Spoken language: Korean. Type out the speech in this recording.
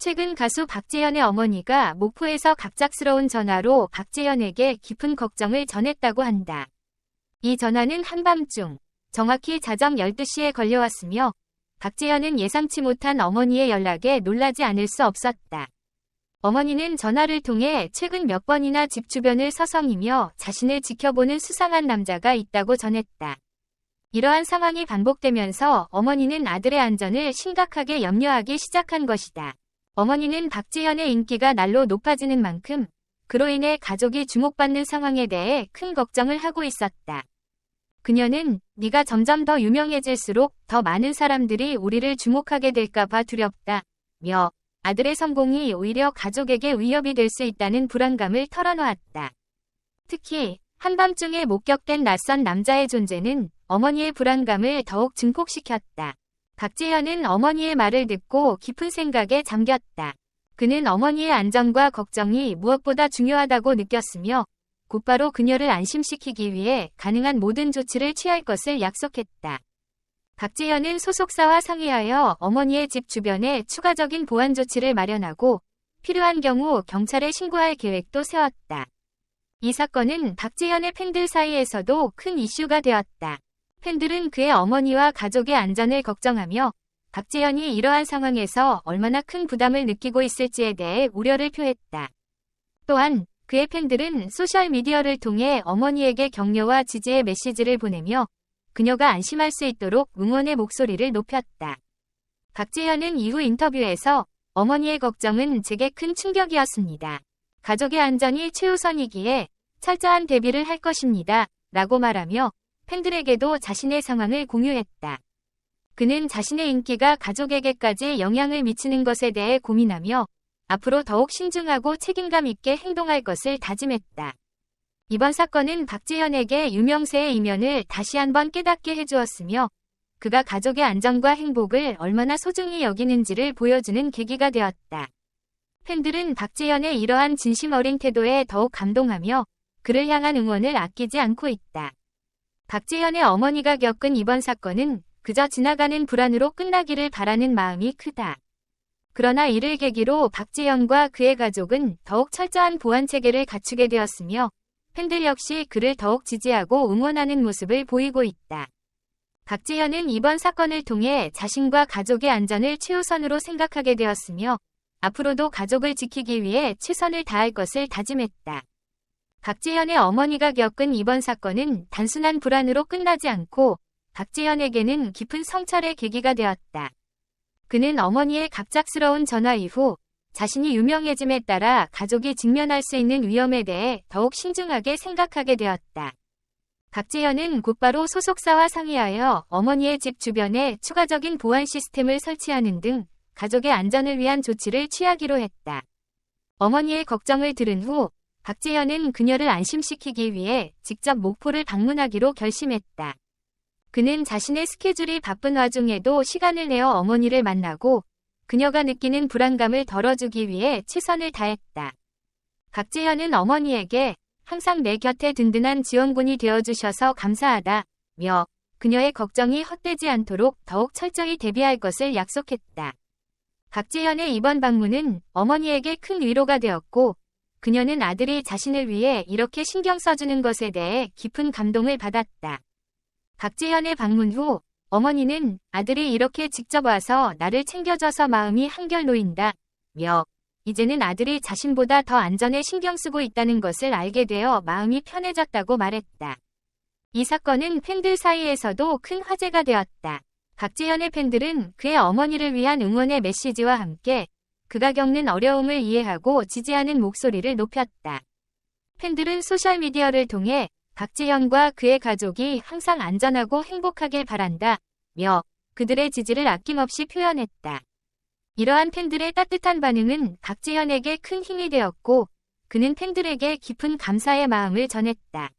최근 가수 박재현의 어머니가 목포에서 갑작스러운 전화로 박재현에게 깊은 걱정을 전했다고 한다. 이 전화는 한밤중, 정확히 자정 12시에 걸려왔으며 박재현은 예상치 못한 어머니의 연락에 놀라지 않을 수 없었다. 어머니는 전화를 통해 최근 몇 번이나 집 주변을 서성이며 자신을 지켜보는 수상한 남자가 있다고 전했다. 이러한 상황이 반복되면서 어머니는 아들의 안전을 심각하게 염려하기 시작한 것이다. 어머니는 박재현의 인기가 날로 높아지는 만큼 그로 인해 가족이 주목받는 상황에 대해 큰 걱정을 하고 있었다. 그녀는 네가 점점 더 유명해질수록 더 많은 사람들이 우리를 주목하게 될까봐 두렵다며 아들의 성공이 오히려 가족에게 위협이 될 수 있다는 불안감을 털어놓았다. 특히 한밤중에 목격된 낯선 남자의 존재는 어머니의 불안감을 더욱 증폭시켰다. 박재현은 어머니의 말을 듣고 깊은 생각에 잠겼다. 그는 어머니의 안전과 걱정이 무엇보다 중요하다고 느꼈으며 곧바로 그녀를 안심시키기 위해 가능한 모든 조치를 취할 것을 약속했다. 박재현은 소속사와 상의하여 어머니의 집 주변에 추가적인 보안 조치를 마련하고 필요한 경우 경찰에 신고할 계획도 세웠다. 이 사건은 박재현의 팬들 사이에서도 큰 이슈가 되었다. 팬들은 그의 어머니와 가족의 안전을 걱정하며 박재현이 이러한 상황에서 얼마나 큰 부담을 느끼고 있을지에 대해 우려를 표했다. 또한 그의 팬들은 소셜미디어를 통해 어머니에게 격려와 지지의 메시지를 보내며 그녀가 안심할 수 있도록 응원의 목소리를 높였다. 박재현은 이후 인터뷰에서 어머니의 걱정은 제게 큰 충격이었습니다. 가족의 안전이 최우선이기에 철저한 대비를 할 것입니다. 라고 말하며 팬들에게도 자신의 상황을 공유했다. 그는 자신의 인기가 가족에게까지 영향을 미치는 것에 대해 고민하며 앞으로 더욱 신중하고 책임감 있게 행동할 것을 다짐했다. 이번 사건은 박재현에게 유명세의 이면을 다시 한번 깨닫게 해주었으며 그가 가족의 안전과 행복을 얼마나 소중히 여기는지를 보여주는 계기가 되었다. 팬들은 박재현의 이러한 진심 어린 태도에 더욱 감동하며 그를 향한 응원을 아끼지 않고 있다. 박재현의 어머니가 겪은 이번 사건은 그저 지나가는 불안으로 끝나기를 바라는 마음이 크다. 그러나 이를 계기로 박재현과 그의 가족은 더욱 철저한 보안 체계를 갖추게 되었으며 팬들 역시 그를 더욱 지지하고 응원하는 모습을 보이고 있다. 박재현은 이번 사건을 통해 자신과 가족의 안전을 최우선으로 생각하게 되었으며 앞으로도 가족을 지키기 위해 최선을 다할 것을 다짐했다. 박재현의 어머니가 겪은 이번 사건은 단순한 불안으로 끝나지 않고 박재현에게는 깊은 성찰의 계기가 되었다. 그는 어머니의 갑작스러운 전화 이후 자신이 유명해짐에 따라 가족이 직면할 수 있는 위험에 대해 더욱 신중하게 생각하게 되었다. 박재현은 곧바로 소속사와 상의하여 어머니의 집 주변에 추가적인 보안 시스템을 설치하는 등 가족의 안전을 위한 조치를 취하기로 했다. 어머니의 걱정을 들은 후 박재현은 그녀를 안심시키기 위해 직접 목포를 방문하기로 결심했다. 그는 자신의 스케줄이 바쁜 와중에도 시간을 내어 어머니를 만나고 그녀가 느끼는 불안감을 덜어주기 위해 최선을 다했다. 박재현은 어머니에게 항상 내 곁에 든든한 지원군이 되어주셔서 감사하다며 그녀의 걱정이 헛되지 않도록 더욱 철저히 대비할 것을 약속했다. 박재현의 이번 방문은 어머니에게 큰 위로가 되었고 그녀는 아들이 자신을 위해 이렇게 신경 써주는 것에 대해 깊은 감동을 받았다. 박재현의 방문 후 어머니는 아들이 이렇게 직접 와서 나를 챙겨줘서 마음이 한결 놓인다며 이제는 아들이 자신보다 더 안전에 신경 쓰고 있다는 것을 알게 되어 마음이 편해졌다고 말했다. 이 사건은 팬들 사이에서도 큰 화제가 되었다. 박재현의 팬들은 그의 어머니를 위한 응원의 메시지와 함께 그가 겪는 어려움을 이해하고 지지하는 목소리를 높였다. 팬들은 소셜미디어를 통해 박재현과 그의 가족이 항상 안전하고 행복하길 바란다며 그들의 지지를 아낌없이 표현했다. 이러한 팬들의 따뜻한 반응은 박재현에게 큰 힘이 되었고 그는 팬들에게 깊은 감사의 마음을 전했다.